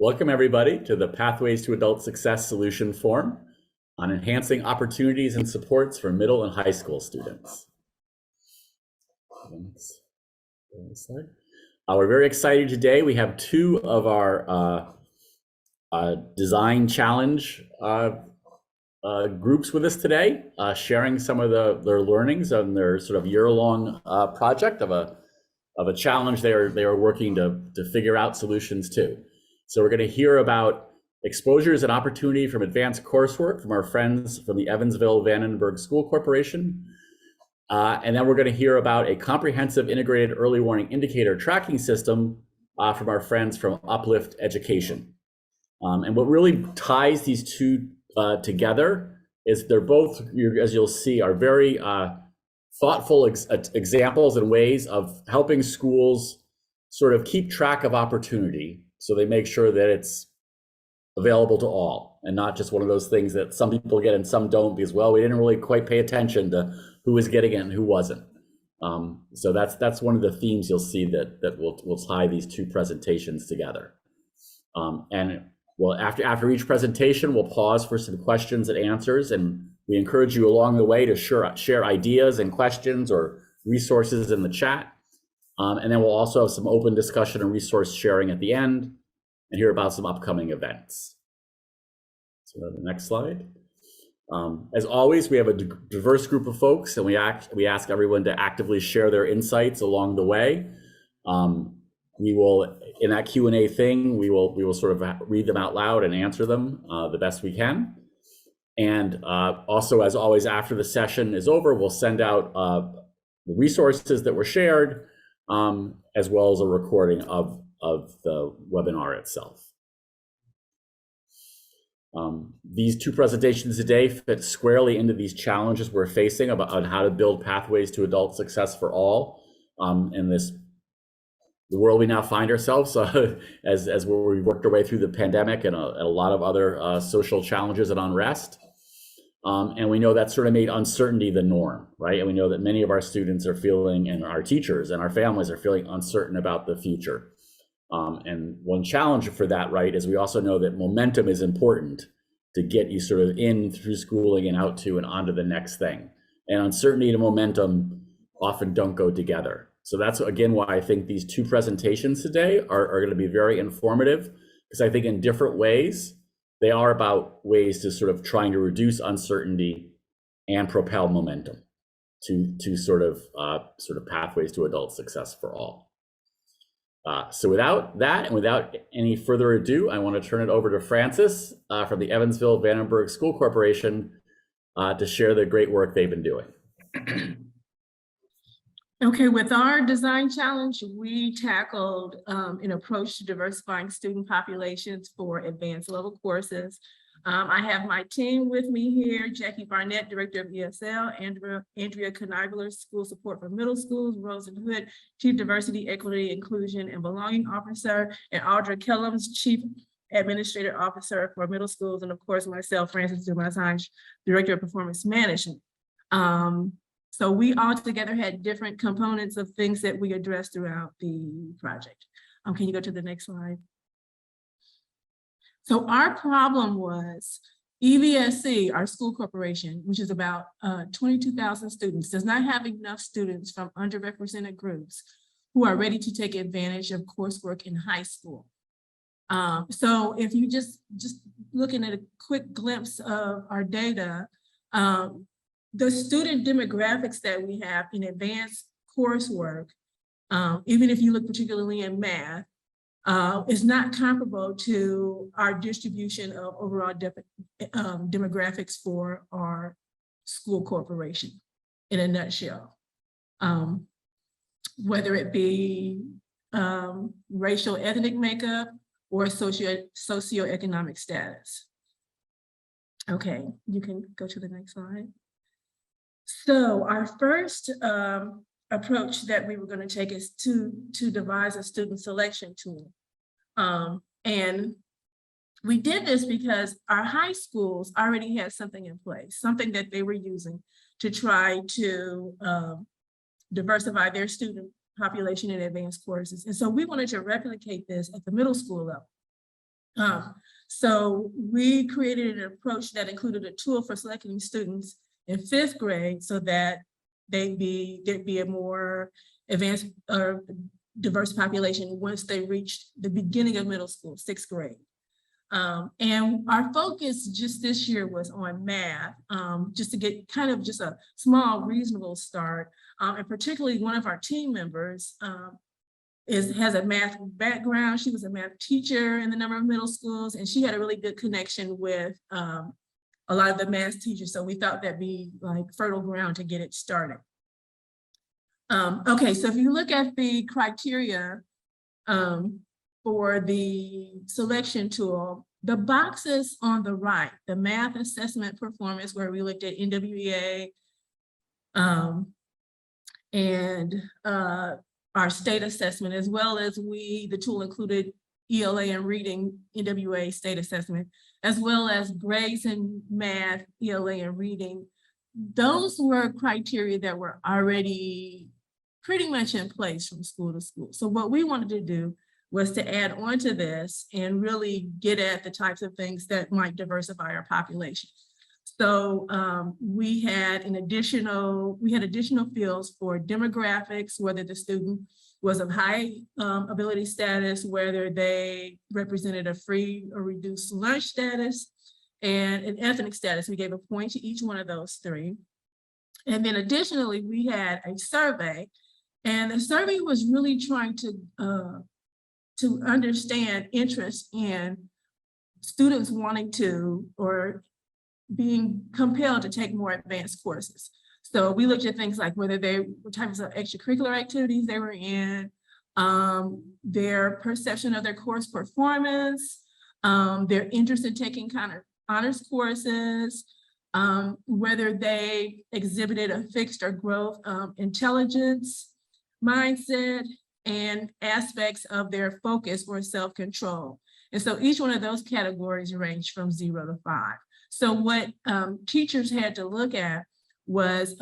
Welcome everybody to the Pathways to Adult Success Solution Forum on enhancing opportunities and supports for middle and high school students. We're very excited today. We have two of our design challenge groups with us today, sharing some of their learnings on their sort of year-long project of a challenge they are working to figure out solutions to. So we're going to hear about exposures and opportunity from advanced coursework from our friends from the Evansville-Vanderburgh School Corporation. And then we're going to hear about a comprehensive integrated early warning indicator tracking system from our friends from Uplift Education. And what really ties these two together is they're both, as you'll see, are very thoughtful examples and ways of helping schools sort of keep track of opportunity, so they make sure that it's available to all and not just one of those things that some people get and some don't because, well, we didn't really quite pay attention to who was getting it and who wasn't. So that's one of the themes you'll see that will tie these two presentations together. And well, after each presentation, we'll pause for some questions and answers, and we encourage you along the way to share ideas and questions or resources in the chat. And then we'll also have some open discussion and resource sharing at the end and hear about some upcoming events. So the next slide. As always, we have a diverse group of folks, and we ask everyone to actively share their insights along the way. We will, in that Q&A thing, we will sort of read them out loud and answer them the best we can. And also, as always, after the session is over, we'll send out the resources that were shared, as well as a recording of the webinar itself. These two presentations today fit squarely into these challenges we're facing on how to build pathways to adult success for all in the world we now find ourselves as we worked our way through the pandemic and a lot of other social challenges and unrest. And we know that sort of made uncertainty the norm, right? And we know that many of our students are feeling, and our teachers and our families are feeling uncertain about the future. And one challenge for that, right, is we also know that momentum is important to get you sort of in through schooling and out to and onto the next thing. And uncertainty and momentum often don't go together. So that's, again, why I think these two presentations today are going to be very informative, because I think in different ways, they are about ways to sort of trying to reduce uncertainty and propel momentum to sort of pathways to adult success for all. So without that and without any further ado, I want to turn it over to Francis from the Evansville-Vanderburgh School Corporation to share the great work they've been doing. Okay, with our design challenge, we tackled an approach to diversifying student populations for advanced level courses. I have my team with me here: Jackie Barnett, Director of ESL, Andrea Knibler, School Support for Middle Schools, Rosen Hood, Chief Diversity, Equity, Inclusion, and Belonging Officer, and Audra Kellums, Chief Administrative Officer for Middle Schools, and of course myself, Francis Dumas-Hines, Director of Performance Management. So we all together had different components of things that we addressed throughout the project. Can you go to the next slide? So our problem was EVSC, our school corporation, which is about 22,000 students, does not have enough students from underrepresented groups who are ready to take advantage of coursework in high school. So if you just looking at a quick glimpse of our data, the student demographics that we have in advanced coursework, even if you look particularly in math, is not comparable to our distribution of overall demographics for our school corporation in a nutshell. Whether it be racial ethnic makeup or socioeconomic status. Okay, you can go to the next slide. So our first approach that we were going to take is to devise a student selection tool. And we did this because our high schools already had something in place, something that they were using to try to diversify their student population in advanced courses. And so we wanted to replicate this at the middle school level. So we created an approach that included a tool for selecting students in 5th grade so that there'd be a more advanced or diverse population once they reached the beginning of middle school, 6th grade. And our focus just this year was on math, just to get kind of just a small, reasonable start. And particularly one of our team members has a math background. She was a math teacher in the number of middle schools, and she had a really good connection with a lot of the math teachers. So we thought that'd be like fertile ground to get it started. Okay, so if you look at the criteria for the selection tool, the boxes on the right, the math assessment performance, where we looked at NWEA and our state assessment, as well as the tool included ELA and reading, NWA state assessment, as well as grades in math, ELA and reading. Those were criteria that were already pretty much in place from school to school. So what we wanted to do was to add on to this and really get at the types of things that might diversify our population. So we had additional fields for demographics, whether the student was of high ability status, whether they represented a free or reduced lunch status, and an ethnic status. We gave a point to each one of those 3. And then additionally, we had a survey, and the survey was really trying to understand interest in students wanting to or being compelled to take more advanced courses. So we looked at things like what types of extracurricular activities they were in, their perception of their course performance, their interest in taking kind of honors courses, whether they exhibited a fixed or growth intelligence mindset, and aspects of their focus or self-control. And so each one of those categories range from 0 to 5. So what teachers had to look at was,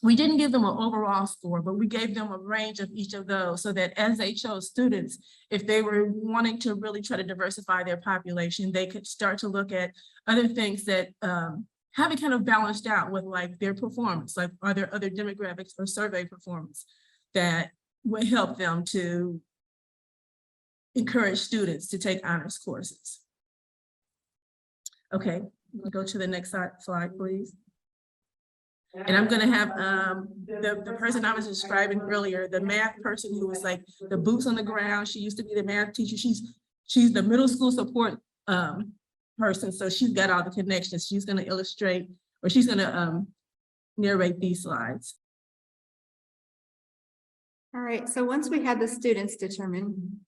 we didn't give them an overall score, but we gave them a range of each of those so that as they chose students, if they were wanting to really try to diversify their population, they could start to look at other things that have it kind of balanced out with like their performance, like are there other demographics or survey performance that would help them to encourage students to take honors courses. Okay, we'll go to the next slide, please. And I'm gonna have the person I was describing earlier, the math person who was like the boots on the ground. She used to be the math teacher. She's the middle school support person. So she's got all the connections. She's gonna illustrate, or she's gonna narrate these slides. All right, so once we had the students determined,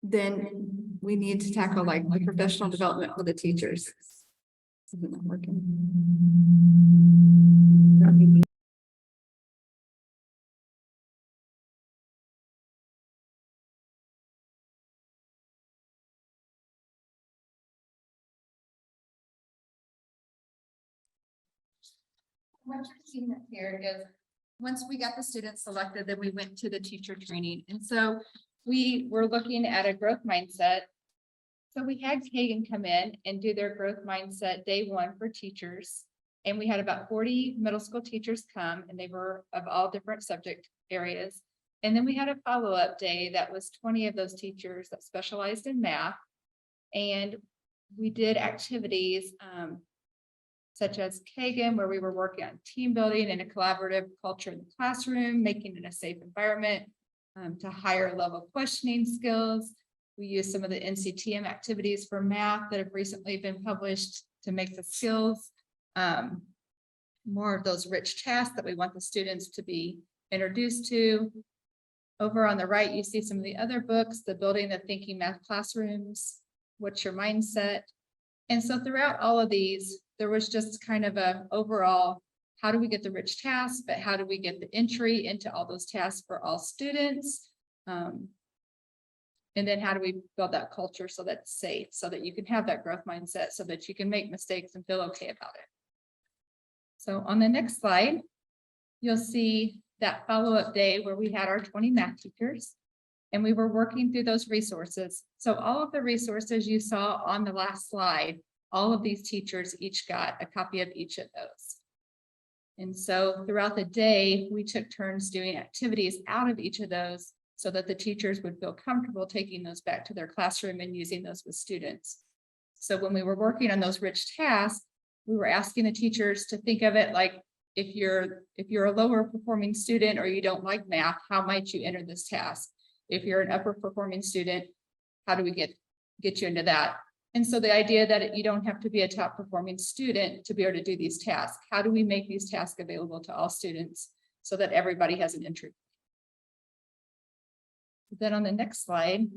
then we need to tackle like the professional development for the teachers. Isn't that working? What you're seeing here is once we got the students selected, then we went to the teacher training. And so we were looking at a growth mindset. So we had Kagan come in and do their growth mindset day 1 for teachers. And we had about 40 middle school teachers come, and they were of all different subject areas. And then we had a follow-up day that was 20 of those teachers that specialized in math. And we did activities such as Kagan, where we were working on team building and a collaborative culture in the classroom, making it a safe environment, to higher level questioning skills. We use some of the NCTM activities for math that have recently been published to make the skills more of those rich tasks that we want the students to be introduced to. Over on the right, you see some of the other books, the Building the Thinking Math Classrooms, What's Your Mindset? And so throughout all of these, there was just kind of a overall, how do we get the rich tasks, but how do we get the entry into all those tasks for all students? And then how do we build that culture so that it's safe, so that you can have that growth mindset, so that you can make mistakes and feel okay about it. So on the next slide, you'll see that follow-up day where we had our 20 math teachers. And we were working through those resources. So all of the resources you saw on the last slide, all of these teachers each got a copy of each of those. And so throughout the day, we took turns doing activities out of each of those so that the teachers would feel comfortable taking those back to their classroom and using those with students. So when we were working on those rich tasks, we were asking the teachers to think of it like, if you're a lower performing student or you don't like math, how might you enter this task? If you're an upper performing student, how do we get you into that? And so the idea that you don't have to be a top performing student to be able to do these tasks. How do we make these tasks available to all students so that everybody has an entry? Then on the next slide,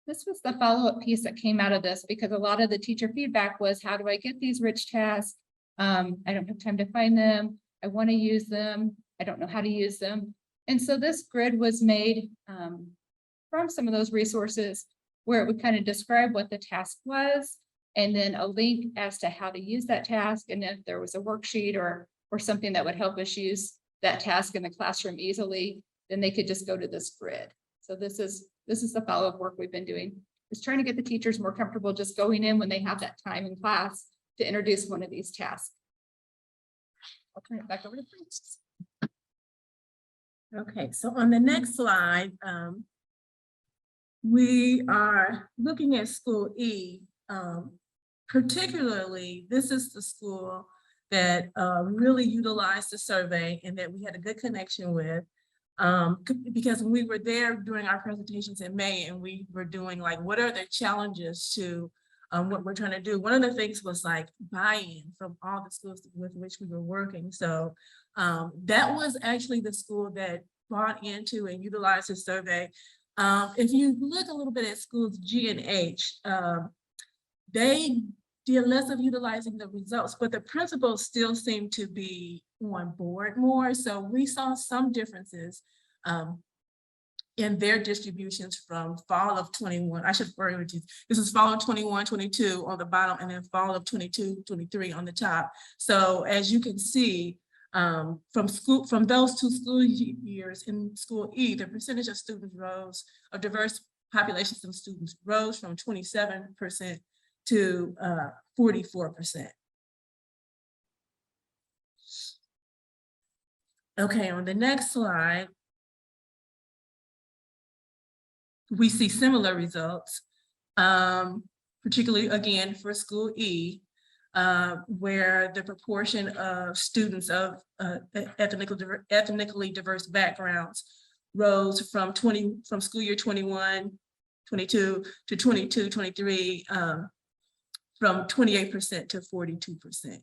this was the follow-up piece that came out of this, because a lot of the teacher feedback was, how do I get these rich tasks? I don't have time to find them. I want to use them. I don't know how to use them. And so this grid was made from some of those resources where it would kind of describe what the task was, and then a link as to how to use that task. And if there was a worksheet or something that would help us use that task in the classroom easily, then they could just go to this grid. So this is the follow-up work we've been doing, is trying to get the teachers more comfortable just going in when they have that time in class to introduce one of these tasks. I'll turn it back over to Frances. Okay, so on the next slide, we are looking at school E. Particularly, this is the school that really utilized the survey and that we had a good connection with. Because we were there during our presentations in May, and we were doing like, what are the challenges to what we're trying to do? One of the things was like buy-in from all the schools with which we were working. So that was actually the school that bought into and utilized the survey. If you look a little bit at schools G and H, they did less of utilizing the results, but the principals still seem to be on board more. So we saw some differences in their distributions from fall of 21. I should refer to this is fall of 21, 22 on the bottom, and then fall of 22, 23 on the top. So as you can see, from those two school years in school E, the percentage of students rose, of diverse populations of students rose from 27% to 44%. Okay, on the next slide, we see similar results, particularly again for school E, where the proportion of students of ethnically diverse backgrounds rose from school year 21, 22 to 22, 23, from 28% to 42%.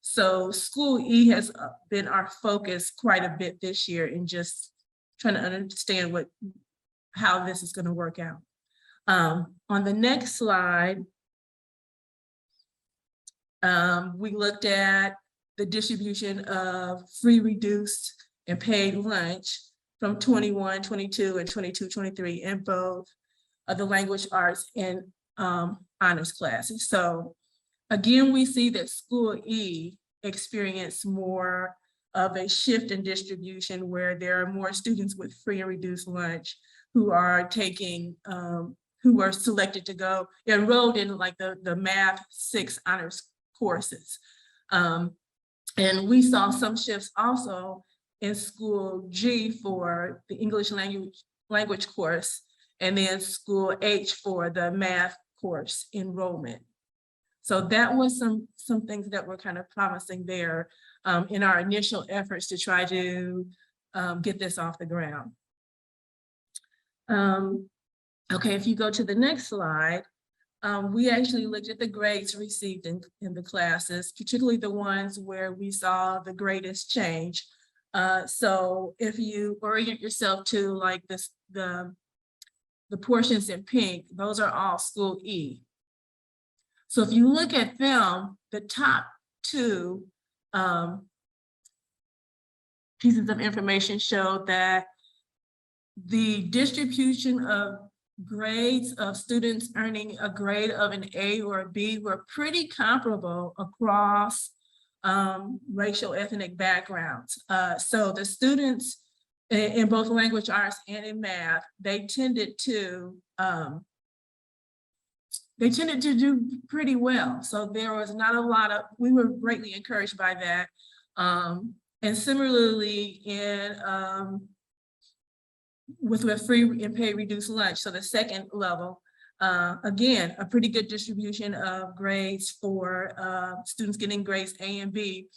So school E has been our focus quite a bit this year in just trying to understand how this is going to work out. On the next slide, we looked at the distribution of free, reduced, and paid lunch from 21, 22, and 22, 23 in both the language arts and honors classes. So again, we see that school E experienced more of a shift in distribution where there are more students with free and reduced lunch who are taking, who are selected to go, enrolled in like the Math 6 honors courses. And we saw some shifts also in school G for the English language course, and then school H for the math course enrollment. So that was some things that were kind of promising there in our initial efforts to try to get this off the ground. Okay, if you go to the next slide, we actually looked at the grades received in the classes, particularly the ones where we saw the greatest change. So if you orient yourself to like this, the portions in pink, those are all school E. So if you look at them, the top two pieces of information show that the distribution of grades of students earning a grade of an A or a B were pretty comparable across racial ethnic backgrounds. So the students in both language arts and in math, they tended to do pretty well. So there was not a lot of, we were greatly encouraged by that. And similarly with free and paid reduced lunch, so the second level, again, a pretty good distribution of grades for students getting grades A and B,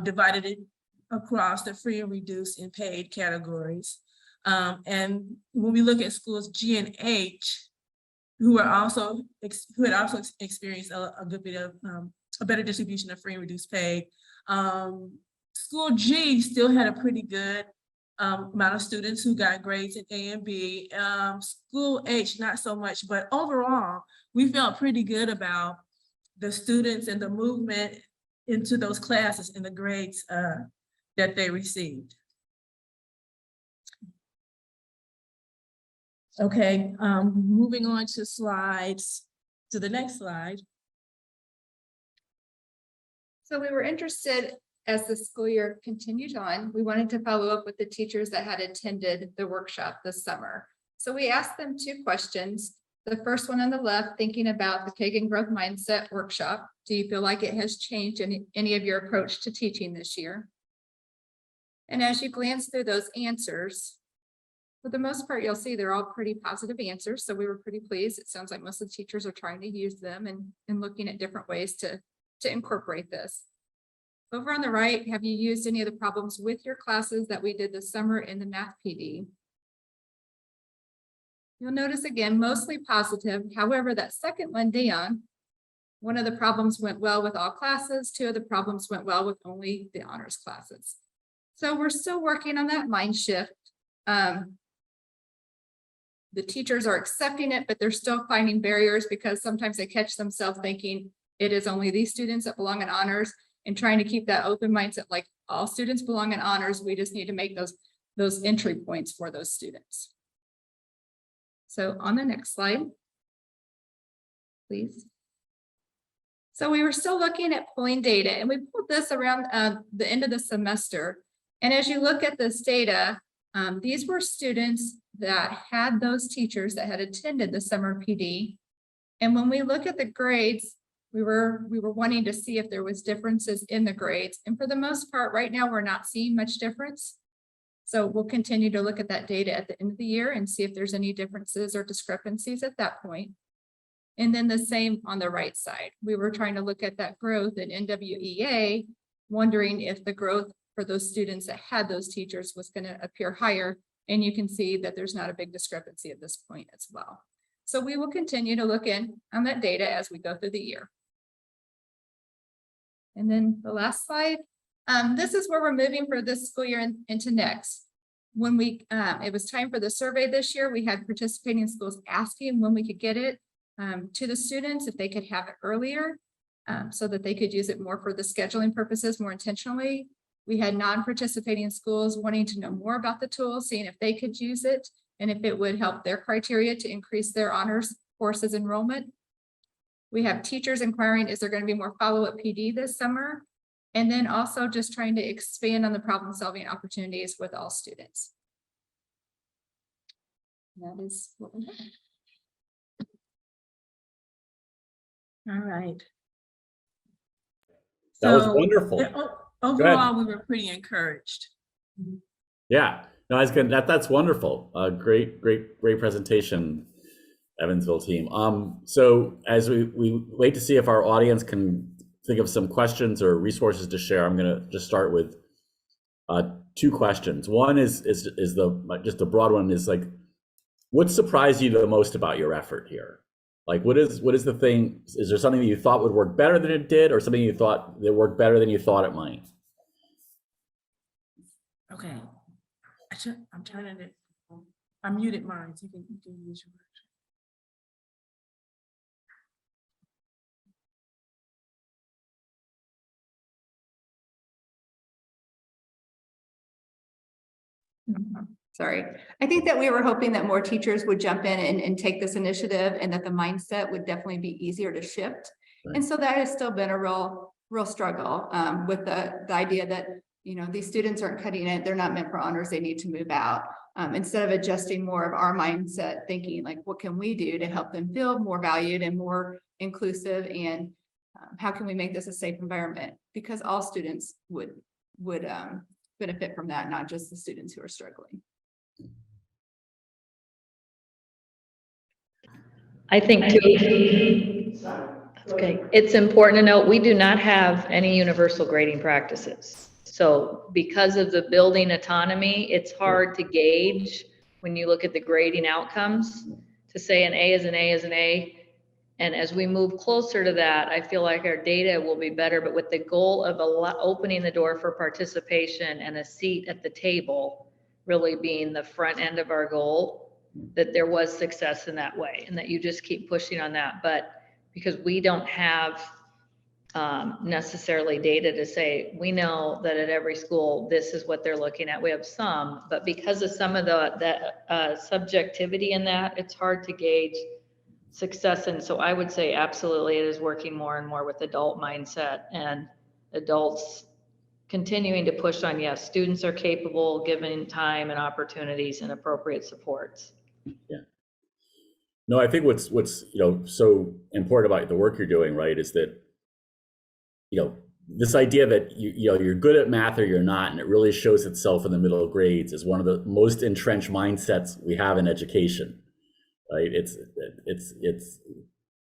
divided it across the free and reduced and paid categories. And when we look at schools G and H, who had also experienced a good bit of a better distribution of free and reduced paid, school G still had a pretty good amount of students who got grades in A and B. School H, not so much, but overall, we felt pretty good about the students and the movement into those classes and the grades that they received. Okay, moving on to the next slide. So we were interested, as the school year continued on, we wanted to follow up with the teachers that had attended the workshop this summer. So we asked them 2 questions. The first one on the left, thinking about the Kagan Growth Mindset workshop. Do you feel like it has changed any of your approach to teaching this year? And as you glance through those answers, for the most part, you'll see they're all pretty positive answers. So we were pretty pleased. It sounds like most of the teachers are trying to use them and looking at different ways to incorporate this. Over on the right, have you used any of the problems with your classes that we did this summer in the math PD? You'll notice again, mostly positive. However, that second one down, one of the problems went well with all classes. 2 of the problems went well with only the honors classes. So we're still working on that mind shift. The teachers are accepting it, but they're still finding barriers because sometimes they catch themselves thinking it is only these students that belong in honors, and trying to keep that open mindset, like all students belong in honors. We just need to make those entry points for those students. So on the next slide, please. So we were still looking at pulling data, and we pulled this around the end of the semester. And as you look at this data, these were students that had those teachers that had attended the summer PD. And when we look at the grades, we were wanting to see if there was differences in the grades. And for the most part, right now, we're not seeing much difference. So we'll continue to look at that data at the end of the year and see if there's any differences or discrepancies at that point. And then the same on the right side. We were trying to look at that growth in NWEA, wondering if the growth for those students that had those teachers was going to appear higher. And you can see that there's not a big discrepancy at this point as well. So we will continue to look in on that data as we go through the year. And then the last slide, this is where we're moving for this school year into next. When it was time for the survey this year, we had participating schools asking when we could get it to the students, if they could have it earlier, so that they could use it more for the scheduling purposes more intentionally. We had non-participating schools wanting to know more about the tool, seeing if they could use it and if it would help their criteria to increase their honors courses enrollment. We have teachers inquiring, is there going to be more follow-up PD this summer? And then also just trying to expand on the problem-solving opportunities with all students. That is what we have. All right. That was wonderful. Overall, we were pretty encouraged. Yeah, no, that's good. That's wonderful. Great presentation, Evansville team. So as we wait to see if our audience can think of some questions or resources to share, I'm going to just start with 2 questions. One is the broad one is like, what surprised you the most about your effort here? Like, what is the thing? Is there something that you thought would work better than it did, or something you thought that worked better than you thought it might? Okay, I'm trying to. I muted mine, so you can use your. Sorry. I think that we were hoping that more teachers would jump in and take this initiative, and that the mindset would definitely be easier to shift. Right. And so that has still been a real struggle with the idea that you know, these students aren't cutting it, they're not meant for honors, they need to move out. Instead of adjusting more of our mindset, thinking like, what can we do to help them feel more valued and more inclusive, and how can we make this a safe environment? Because all students would benefit from that, not just the students who are struggling. I think too, okay, it's important to note, we do not have any universal grading practices. So because of the building autonomy, it's hard to gauge when you look at the grading outcomes to say an A is an A is an A. And as we move closer to that, I feel like our data will be better, but with the goal of opening the door for participation and a seat at the table really being the front end of our goal, that there was success in that way, and that you just keep pushing on that. But because we don't have necessarily data to say, we know that at every school, this is what they're looking at. We have some, but because of some of that subjectivity in that, it's hard to gauge success. And so I would say absolutely it is working more and more with adult mindset and adults continuing to push on, yes, students are capable, given time and opportunities and appropriate supports. Yeah. No, I think what's so important about the work you're doing, right, is that this idea that you're good at math or you're not, and it really shows itself in the middle grades, is one of the most entrenched mindsets we have in education, right? It's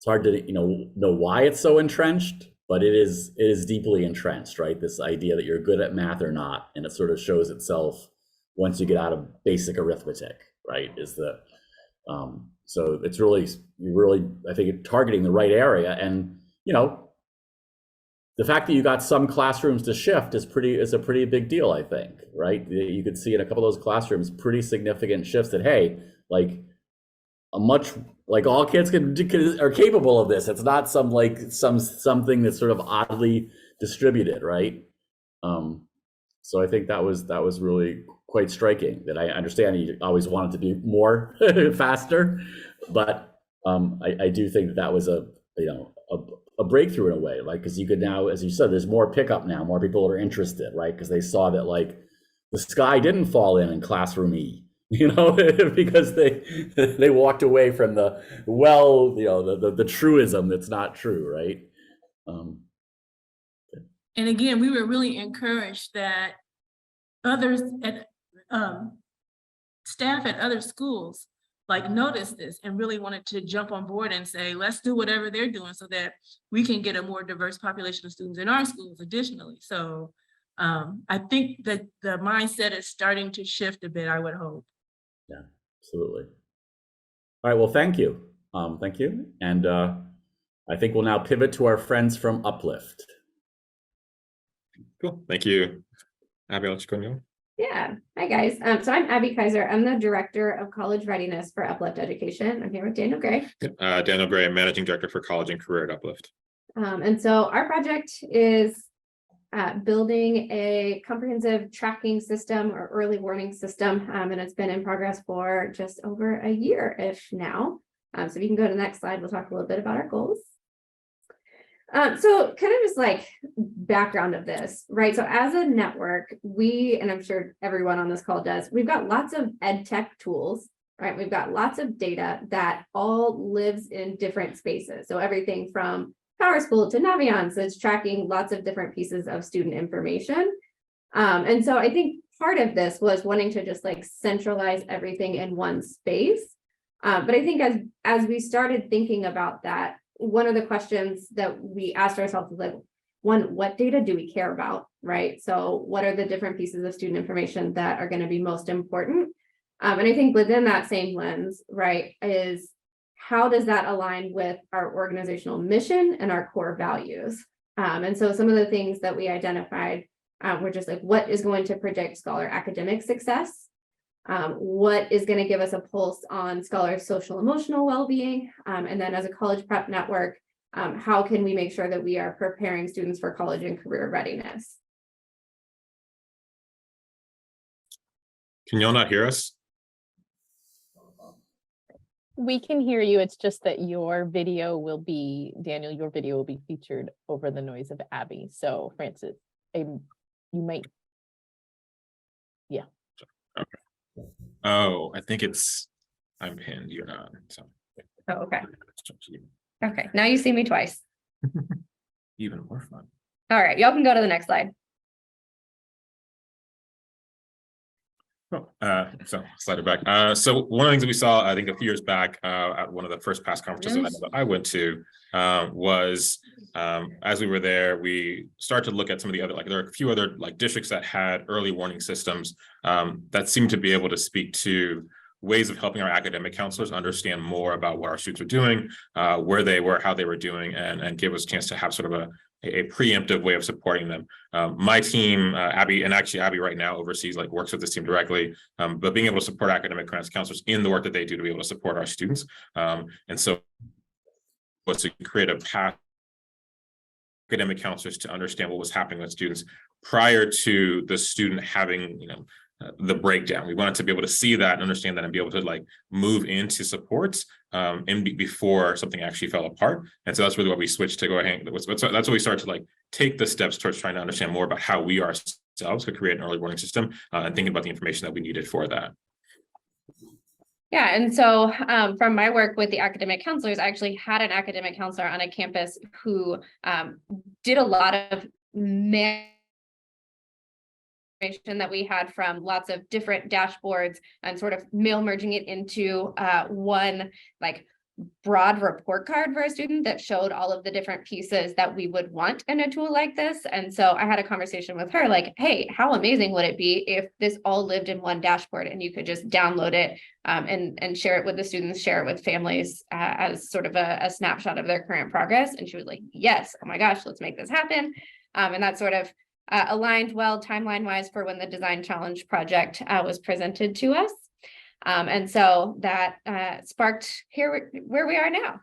hard to know why it's so entrenched, but it is deeply entrenched, right? This idea that you're good at math or not, and it sort of shows itself once you get out of basic arithmetic, right? So it's really, I think, targeting the right area. And the fact that you got some classrooms to shift is a pretty big deal, I think, right? You could see in a couple of those classrooms pretty significant shifts that, hey, all kids are capable of this. It's not something that's sort of oddly distributed, right? So I think that was really quite striking. That I understand you always wanted to be more faster, but I do think that was a breakthrough in a way, because you could now, as you said, there's more pickup now, more people are interested, right? Because they saw that the sky didn't fall in classroom E, because they walked away from the truism that's not true, right? And again, we were really encouraged that others at staff at other schools noticed this and really wanted to jump on board and say, let's do whatever they're doing so that we can get a more diverse population of students in our schools additionally. So I think that the mindset is starting to shift a bit, I would hope. Yeah, absolutely. All right, well, thank you. Thank you. And I think we'll now pivot to our friends from Uplift. Cool, thank you. Abby, I'll let you go now. Yeah, hi guys. So I'm Abby Kaiser. I'm the Director of College Readiness for Uplift Education. I'm here with Daniel Gray. Daniel Gray, Managing Director for College and Career at Uplift. And so our project is building a comprehensive tracking system or early warning system, and it's been in progress for just over a year-ish now. So if you can go to the next slide, we'll talk a little bit about our goals. So kind of just background of this, right? So as a network, and I'm sure everyone on this call does, we've got lots of ed tech tools, right? We've got lots of data that all lives in different spaces. So everything from PowerSchool to Naviance, so it's tracking lots of different pieces of student information. And so I think part of this was wanting to just centralize everything in one space. But I think as we started thinking about that, one of the questions that we asked ourselves is one, what data do we care about, right? So what are the different pieces of student information that are going to be most important? And I think within that same lens, right, is how does that align with our organizational mission and our core values? And so some of the things that we identified were just what is going to predict scholar academic success? What is going to give us a pulse on scholars' social emotional well-being? And then as a college prep network, how can we make sure that we are preparing students for college and career readiness? Can y'all not hear us? We can hear you. It's just that your video will be, Daniel, your video will be featured over the noise of Abby. So Francis, you might Oh, I think I'm pinned, you're not, so. Oh, okay. Okay, now you see me twice. Even more fun. All right, y'all can go to the next slide. Oh, so slide it back. So one of the things that we saw, I think a few years back, at one of the first past conferences that I went to, was as we were there, we started to look at some of the other, like there are a few other like districts that had early warning systems that seemed to be able to speak to ways of helping our academic counselors understand more about what our students are doing, where they were, how they were doing, and give us a chance to have sort of a preemptive way of supporting them. My team, Abby, and actually Abby right now oversees, like works with this team directly, but being able to support academic counselors in the work that they do to be able to support our students. And so was to create a path academic counselors to understand what was happening with students prior to the student having, the breakdown. We wanted to be able to see that and understand that and be able to like move into supports before something actually fell apart. And so that's really what we switched to go ahead. That's what we started to like take the steps towards trying to understand more about how we ourselves could create an early warning system and thinking about the information that we needed for that. Yeah, and so from my work with the academic counselors, I actually had an academic counselor on a campus who did a lot of that we had from lots of different dashboards and sort of mail merging it into one like broad report card for a student that showed all of the different pieces that we would want in a tool like this. And so I had a conversation with her like, hey, how amazing would it be if this all lived in one dashboard and you could just download it and share it with the students, share it with families as sort of a snapshot of their current progress. And she was like, yes, oh my gosh, let's make this happen. And that sort of aligned well timeline wise for when the design challenge project was presented to us. And so that sparked here where we are now.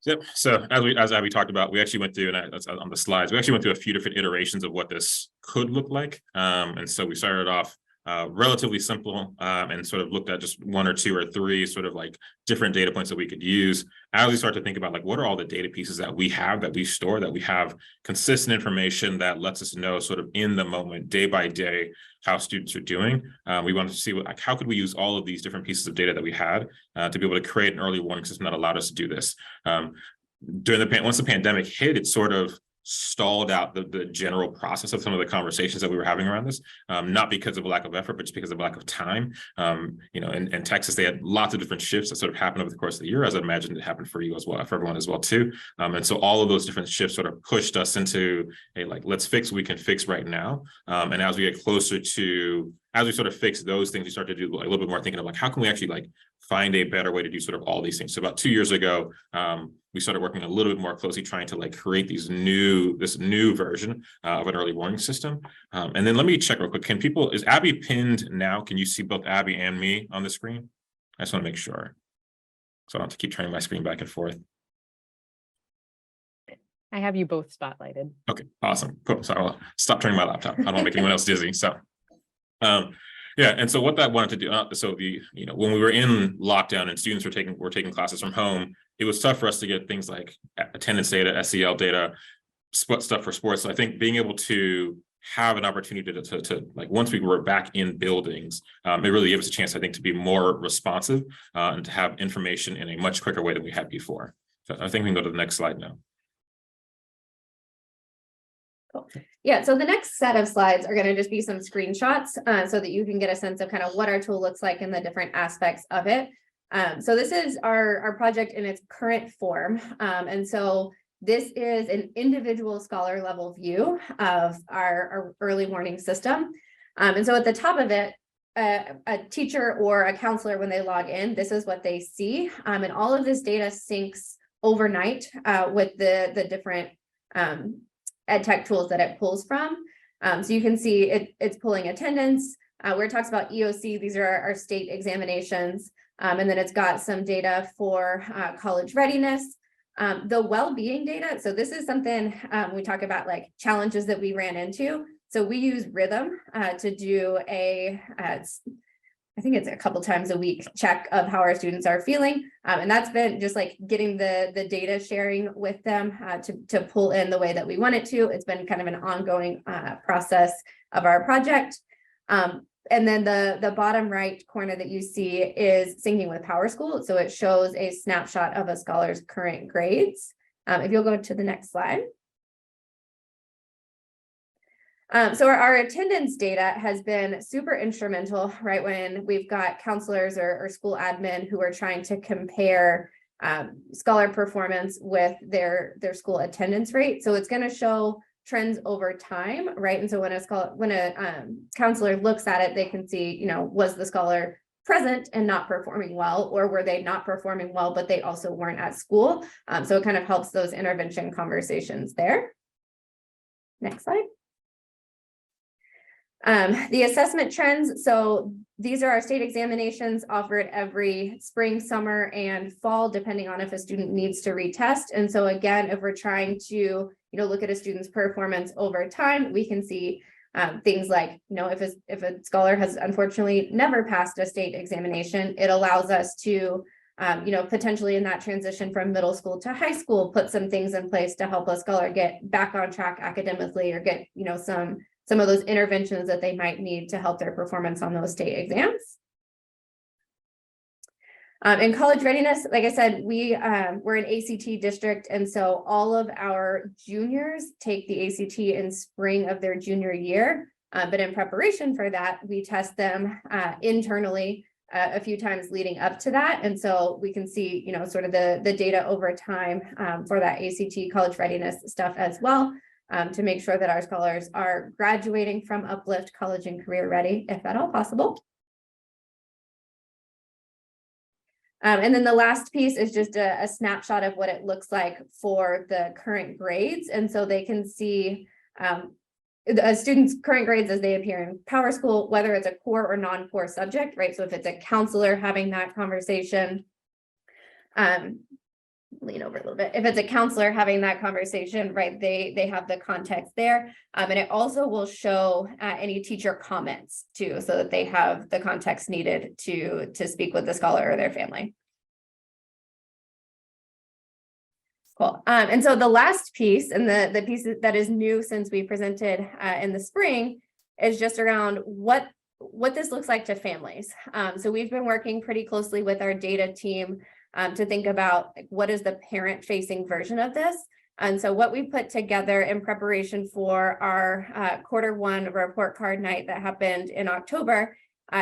Yep. So as Abby talked about, we actually went through, and that's on the slides, we actually went through a few different iterations of what this could look like. And so we started off relatively simple and sort of looked at just one or two or three sort of like different data points that we could use. As we start to think about like, what are all the data pieces that we have, that we store, that we have consistent information that lets us know sort of in the moment, day by day, how students are doing. We wanted to see like, how could we use all of these different pieces of data that we had to be able to create an early warning system that allowed us to do this. Once the pandemic hit, it sort of stalled out the general process of some of the conversations that we were having around this, not because of a lack of effort, but just because of lack of time. In Texas, they had lots of different shifts that sort of happened over the course of the year, as I imagined it happened for you as well, for everyone as well too. And so all of those different shifts sort of pushed us into a like, let's fix what we can fix right now. And as we get closer to, as we sort of fix those things, we start to do like a little bit more thinking of like, how can we actually like find a better way to do sort of all these things. So about 2 years ago, we started working a little bit more closely, trying to like create this new version of an early warning system. And then let me check real quick. Is Abby pinned now? Can you see both Abby and me on the screen? I just want to make sure. So I don't have to keep turning my screen back and forth. I have you both spotlighted. Okay, awesome. Cool. So I'll stop turning my laptop. I don't want to make anyone else dizzy. So yeah, and so what that wanted to do, when we were in lockdown and students were taking classes from home, it was tough for us to get things like attendance data, SEL data, stuff for sports. So I think being able to have an opportunity to like, once we were back in buildings, it really gave us a chance, I think, to be more responsive and to have information in a much quicker way than we had before. So I think we can go to the next slide now. Cool. Yeah, so the next set of slides are going to just be some screenshots so that you can get a sense of kind of what our tool looks like and the different aspects of it. So this is our project in its current form. And so this is an individual scholar level view of our early warning system. And so at the top of it, a teacher or a counselor, when they log in, this is what they see. And all of this data syncs overnight with the different ed tech tools that it pulls from. So you can see it's pulling attendance, where it talks about EOC, these are our state examinations. And then it's got some data for college readiness, the well-being data. So this is something we talk about, like challenges that we ran into. So we use Rhythm to do I think it's a couple times a week check of how our students are feeling. And that's been just like getting the data sharing with them to pull in the way that we want it to. It's been kind of an ongoing process of our project. And then the bottom right corner that you see is syncing with PowerSchool. So it shows a snapshot of a scholar's current grades. If you'll go to the next slide. So our attendance data has been super instrumental, right? When we've got counselors or school admin who are trying to compare scholar performance with their school attendance rate. So it's going to show trends over time, right? And so when a counselor looks at it, they can see, was the scholar present and not performing well, or were they not performing well, but they also weren't at school? So it kind of helps those intervention conversations there. Next slide. The assessment trends. So these are our state examinations offered every spring, summer, and fall, depending on if a student needs to retest. And so again, if we're trying to, look at a student's performance over time, we can see things like, if a scholar has unfortunately never passed a state examination, it allows us to, potentially in that transition from middle school to high school, put some things in place to help a scholar get back on track academically, or get, some of those interventions that they might need to help their performance on those state exams. In college readiness, like I said, we're an ACT district, and so all of our juniors take the ACT in spring of their junior year. But in preparation for that, we test them internally a few times leading up to that. And so we can see, sort of the data over time for that ACT college readiness stuff as well, to make sure that our scholars are graduating from Uplift college and career ready, if at all possible. And then the last piece is just a snapshot of what it looks like for the current grades. And so they can see a student's current grades as they appear in PowerSchool, whether it's a core or non-core subject, right? So if it's a counselor having that conversation, lean over a little bit. If it's a counselor having that conversation, right, they have the context there. And it also will show any teacher comments too, so that they have the context needed to speak with the scholar or their family. Cool. And so the last piece, and the piece that is new since we presented in the spring, is just around what this looks like to families. So we've been working pretty closely with our data team to think about what is the parent-facing version of this. And so what we put together in preparation for our Q1 report card night that happened in October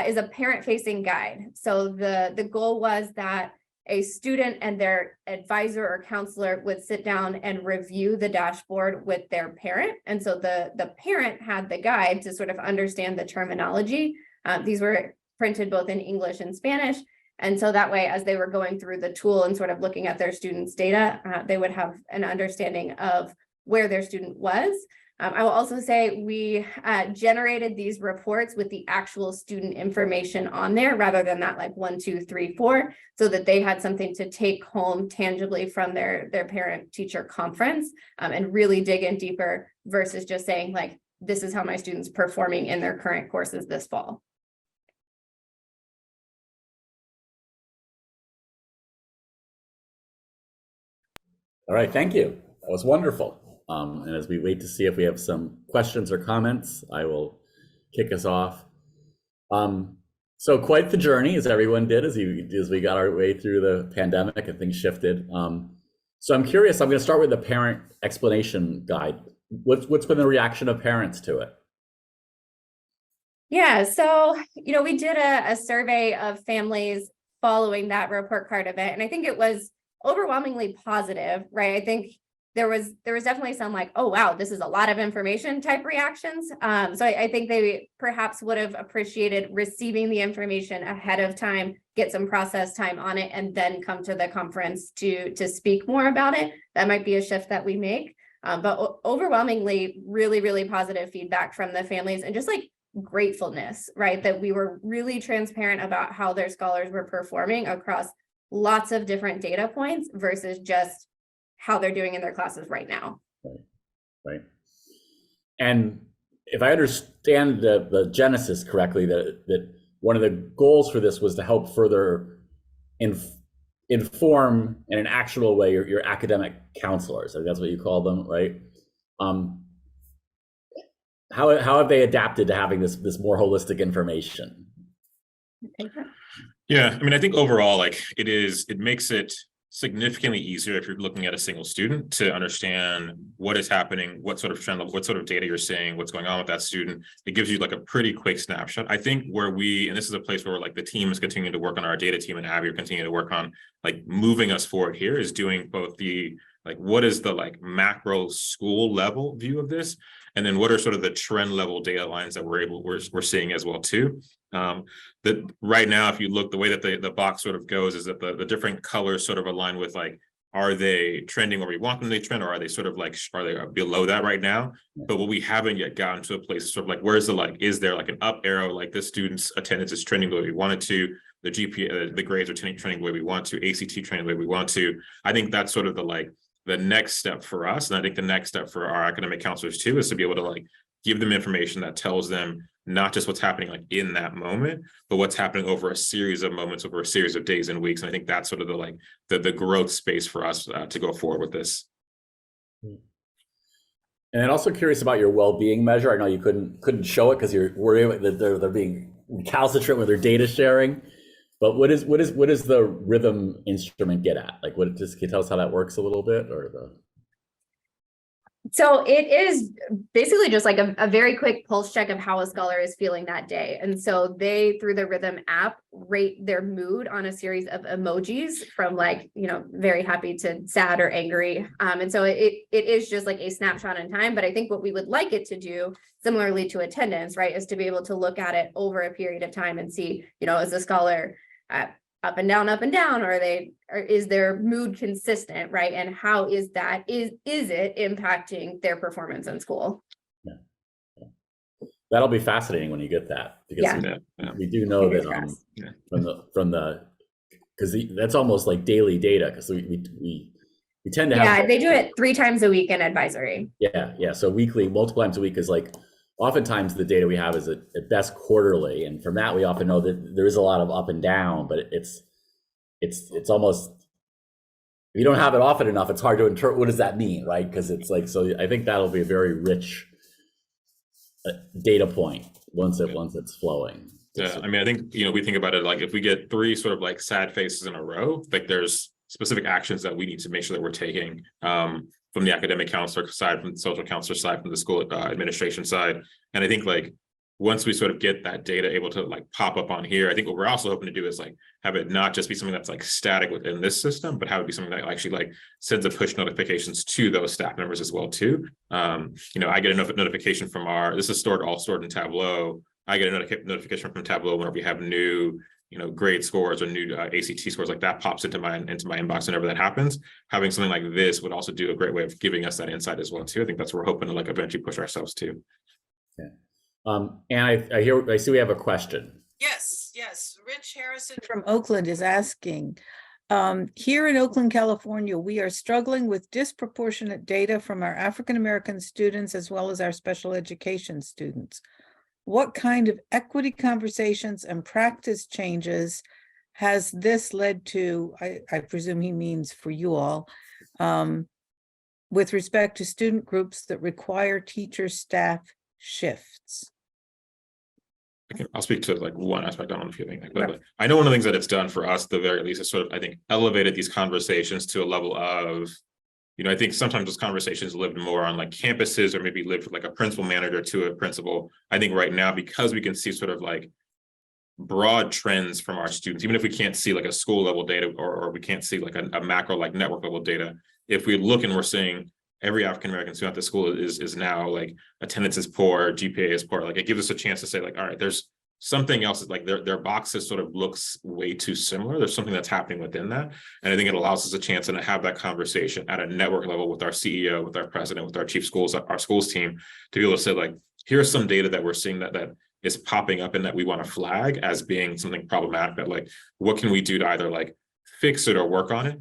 is a parent-facing guide. So the goal was that a student and their advisor or counselor would sit down and review the dashboard with their parent. And so the parent had the guide to sort of understand the terminology. These were printed both in English and Spanish. And so that way, as they were going through the tool and sort of looking at their students' data, they would have an understanding of where their student was. I will also say we generated these reports with the actual student information on there, rather than that like 1, 2, 3, 4, so that they had something to take home tangibly from their parent-teacher conference, and really dig in deeper versus just saying like, this is how my student's performing in their current courses this fall. All right, thank you. That was wonderful. And as we wait to see if we have some questions or comments, I will kick us off. So quite the journey, as everyone did, as we got our way through the pandemic and things shifted. So I'm curious, I'm going to start with the parent explanation guide. What's been the reaction of parents to it? Yeah, so, we did a survey of families following that report card event, and I think it was overwhelmingly positive, right? I think there was definitely some like, oh, wow, this is a lot of information type reactions. So I think they perhaps would have appreciated receiving the information ahead of time, get some process time on it, and then come to the conference to speak more about it. That might be a shift that we make. But overwhelmingly, really, really positive feedback from the families, and just like gratefulness, right? That we were really transparent about how their scholars were performing across lots of different data points versus just how they're doing in their classes right now. Right. And if I understand the genesis correctly, that one of the goals for this was to help further inform in an actual way your academic counselors. I think that's what you call them, right? how have they adapted to having this more holistic information? Yeah, I mean, I think overall, like it makes it significantly easier if you're looking at a single student to understand what is happening, what sort of trend, what sort of data you're seeing, what's going on with that student. It gives you like a pretty quick snapshot. I think where and this is a place where like the team is continuing to work on, our data team and Abby are continuing to work on like moving us forward here, is doing both the like what is the like macro school level view of this, and then what are sort of the trend level data lines that we're seeing as well too. That right now, if you look, the way that the box sort of goes is that the different colors sort of align with like, are they trending where we want them to trend, or are they sort of like, are they below that right now? But what we haven't yet gotten to a place sort of like, where's the like, is there like an up arrow, like this student's attendance is trending the way we want it to, the GPA, the grades are trending the way we want to, ACT trending the way we want to. I think that's sort of the like the next step for us, and I think the next step for our academic counselors too is to be able to like give them information that tells them not just what's happening like in that moment, but what's happening over a series of moments, over a series of days and weeks. And I think that's sort of the like the growth space for us to go forward with this. And also curious about your well-being measure. I know you couldn't show it because you're worried that they're being recalcitrant with their data sharing. But what is the rhythm instrument get at? Like, can you tell us how that works a little bit, or the? So it is basically just like a very quick pulse check of how a scholar is feeling that day. And so they, through the Rhythm app, rate their mood on a series of emojis from like, very happy to sad or angry. And so it is just like a snapshot in time. But I think what we would like it to do, similarly to attendance, right, is to be able to look at it over a period of time and see, is the scholar up and down, or is their mood consistent, right? And how is that, is it impacting their performance in school? Yeah. That'll be fascinating when you get that, because we do know that from the because that's almost like daily data, because we tend to have they do it 3 times a week in advisory. So weekly, multiple times a week is like, oftentimes the data we have is at best quarterly, and from that we often know that there is a lot of up and down, but it's almost, if you don't have it often enough, it's hard to interpret what does that mean, right? Because it's like, so I think that'll be a very rich data point once it's flowing. Yeah, I mean, I think we think about it like, if we get 3 sort of like sad faces in a row, like there's specific actions that we need to make sure that we're taking from the academic counselor side, from the social counselor side, from the school administration side. And I think like once we sort of get that data able to like pop up on here, I think what we're also hoping to do is like have it not just be something that's like static within this system, but have it be something that actually like sends a push notifications to those staff members as well too. I get a notification from this is all stored in Tableau. I get a notification from Tableau whenever we have new grade scores or new ACT scores, like that pops into my inbox whenever that happens. Having something like this would also do a great way of giving us that insight as well too. I think that's what we're hoping to like eventually push ourselves to. Yeah. And I see we have a question. Yes. Rich Harrison from Oakland is asking, here in Oakland, California, we are struggling with disproportionate data from our African-American students as well as our special education students. What kind of equity conversations and practice changes has this led to, I presume he means for you all, with respect to student groups that require teacher-staff shifts? I'll speak to like one aspect. I don't know if you think like, but I know one of the things that it's done for us, at the very least, is sort of, I think, elevated these conversations to a level of, I think sometimes those conversations lived more on like campuses, or maybe lived with like a principal manager to a principal. I think right now, because we can see sort of like broad trends from our students, even if we can't see like a school level data, or we can't see like a macro like network level data, if we look and we're seeing every African-American student at the school is now like attendance is poor, GPA is poor, like it gives us a chance to say like, all right, there's something else, like their boxes sort of looks way too similar. There's something that's happening within that. And I think it allows us a chance to have that conversation at a network level with our CEO, with our president, with our chief schools, our schools team, to be able to say like, here's some data that we're seeing that is popping up and that we want to flag as being something problematic, that like, what can we do to either like fix it or work on it?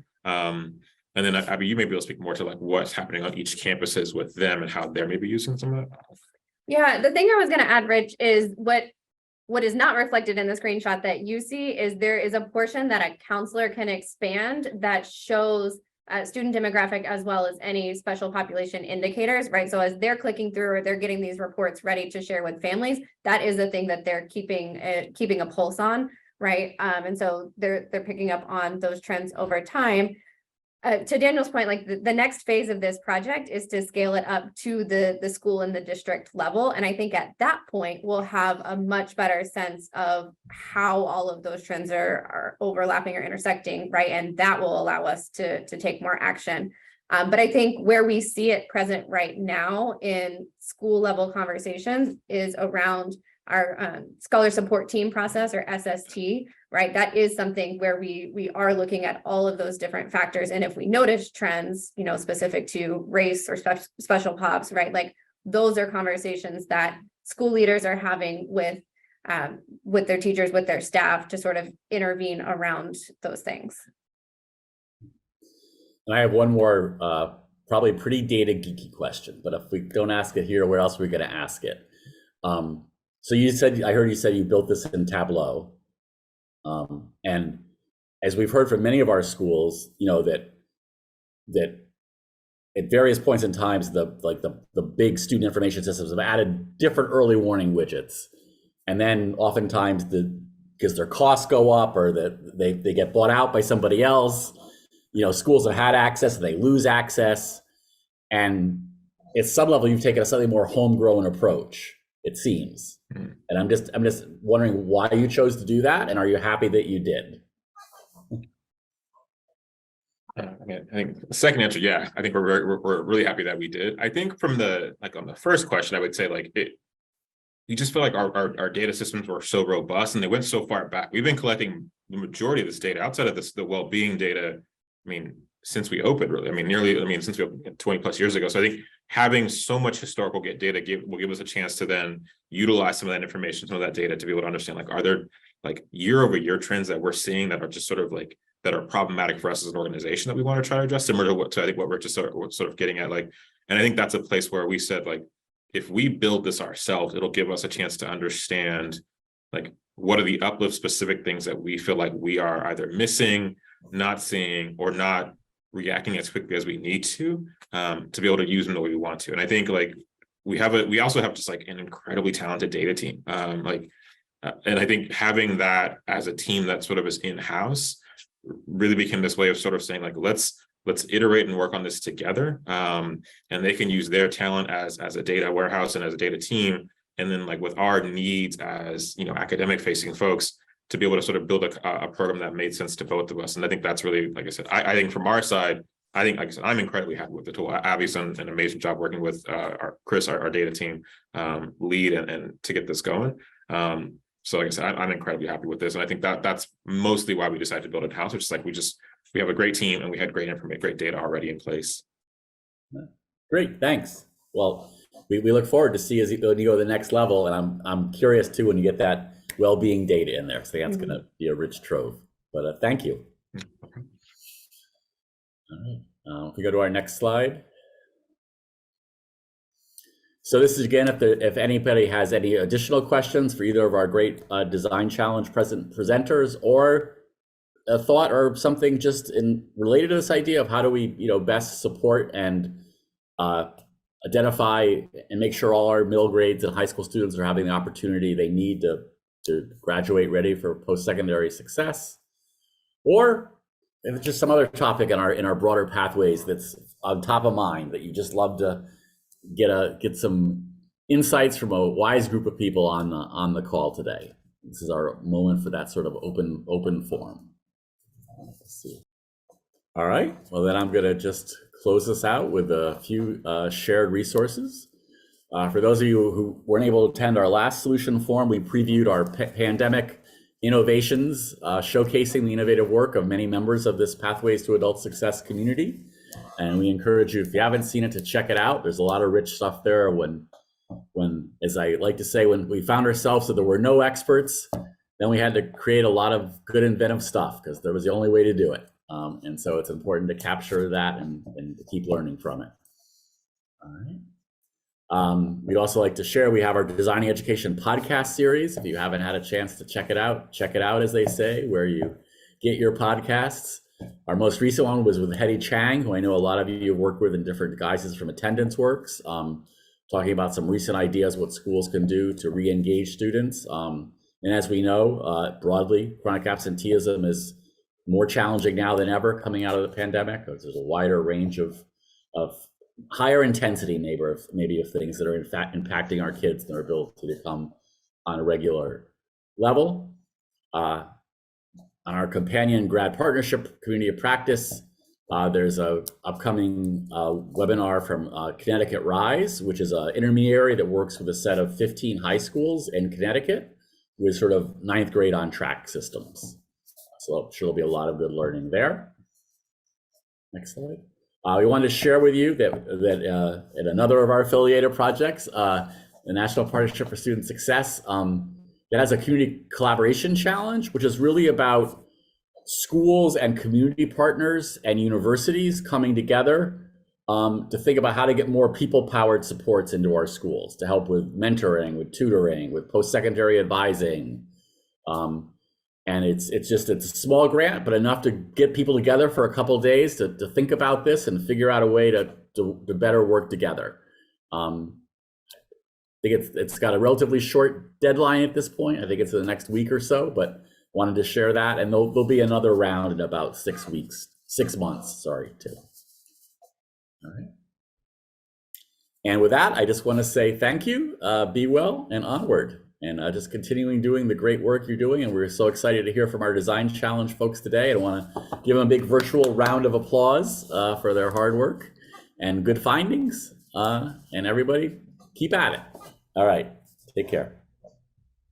And then Abby, you may be able to speak more to like what's happening on each campuses with them and how they're maybe using some of that. Yeah, the thing I was going to add, Rich, is what is not reflected in the screenshot that you see is there is a portion that a counselor can expand that shows student demographic as well as any special population indicators, right? So as they're clicking through or they're getting these reports ready to share with families, that is the thing that they're keeping a pulse on, right? And so they're picking up on those trends over time. To Daniel's point, like the next phase of this project is to scale it up to the school and the district level. And I think at that point, we'll have a much better sense of how all of those trends are overlapping or intersecting, right? And that will allow us to take more action. But I think where we see it present right now in school level conversations is around our scholar support team process, or SST, right? That is something where we are looking at all of those different factors. And if we notice trends, you know, specific to race or special pops, right? Like those are conversations that school leaders are having with their teachers, with their staff, to sort of intervene around those things. And I have one more, probably pretty data geeky question, but if we don't ask it here, where else are we going to ask it? So you said, I heard you say you built this in Tableau. And as we've heard from many of our schools, you know, that at various points in times, the big student information systems have added different early warning widgets. And then oftentimes because their costs go up or that they get bought out by somebody else, you know, schools have had access and they lose access. And at some level, you've taken a slightly more homegrown approach, it seems. And I'm just wondering why you chose to do that, and are you happy that you did? I think the second answer, yeah, I think we're really happy that we did. I think from on the first question, I would say you just feel like our data systems were so robust and they went so far back. We've been collecting the majority of this data outside of the well-being data. I mean, since we opened, really, since we opened 20 plus years ago. So I think having so much historical data will give us a chance to then utilize some of that information, some of that data, to be able to understand, like, are there like year over year trends that we're seeing that are just sort of like, that are problematic for us as an organization that we want to try to address, similar to I think what we're just sort of getting at. Like, and I think that's a place where we said, like, if we build this ourselves, it'll give us a chance to understand, like, what are the Uplift specific things that we feel like we are either missing, not seeing, or not reacting as quickly as we need to be able to use them the way we want to. And I think, like, we also have just like an incredibly talented data team. And I think having that as a team that sort of is in-house really became this way of sort of saying, like, let's iterate and work on this together. And they can use their talent as a data warehouse and as a data team. And then, like, with our needs as, you know, academic facing folks, to be able to sort of build a program that made sense to both of us. And I think that's really, like I said, I think from our side, I think, like I said, I'm incredibly happy with the tool. Abby's done an amazing job working with Chris, our data team lead, and to get this going. So like I said, I'm incredibly happy with this. And I think that's mostly why we decided to build it in-house, which is like, we have a great team and we had great information, great data already in place. Great, thanks. Well, we look forward to see when you go to the next level. And I'm curious too, when you get that well-being data in there. So that's going to be a rich trove, but thank you. All right, if we go to our next slide. So this is, again, if anybody has any additional questions for either of our great design challenge presenters, or a thought or something just related to this idea of how do we, you know, best support and identify and make sure all our middle grades and high school students are having the opportunity they need to graduate ready for post-secondary success, or if it's just some other topic in our broader pathways that's on top of mind that you just love to get some insights from a wise group of people on the call today. This is our moment for that sort of open forum. Let's see. All right, well then I'm gonna just close this out with a few shared resources. For those of you who weren't able to attend our last solution forum, we previewed our pandemic innovations, showcasing the innovative work of many members of this Pathways to Adult Success community. And we encourage you, if you haven't seen it, to check it out. There's a lot of rich stuff there. When, as I like to say, when we found ourselves that there were no experts, then we had to create a lot of good inventive stuff because there was the only way to do it. And so it's important to capture that and to keep learning from it. All right. We'd also like to share, we have our Designing Education podcast series. If you haven't had a chance to check it out, as they say, where you get your podcasts. Our most recent one was with Hetty Chang, who I know a lot of you have worked with in different guises from Attendance Works, talking about some recent ideas what schools can do to re-engage students. And as we know, broadly, chronic absenteeism is more challenging now than ever coming out of the pandemic. There's a wider range of higher intensity maybe of things that are in fact impacting our kids and their ability to come on a regular level. On our companion grad partnership community of practice, there's a upcoming webinar from Connecticut Rise, which is an intermediary that works with a set of 15 high schools in Connecticut with sort of 9th grade on track systems. So I'm sure there'll be a lot of good learning there. Next slide. We wanted to share with you that at another of our affiliated projects, the National Partnership for Student Success, it has a community collaboration challenge, which is really about schools and community partners and universities coming together to think about how to get more people-powered supports into our schools to help with mentoring, with tutoring, with post-secondary advising. And it's a small grant, but enough to get people together for a couple of days to think about this and figure out a way to better work together. I think it's got a relatively short deadline at this point. I think it's in the next week or so, but wanted to share that. And there'll be another round in about 6 months, too. All right. And with that, I just want to say thank you, be well, and onward. And just continuing doing the great work you're doing. And we're so excited to hear from our Design Challenge folks today. I want to give them a big virtual round of applause for their hard work and good findings. And everybody, keep at it. All right, take care.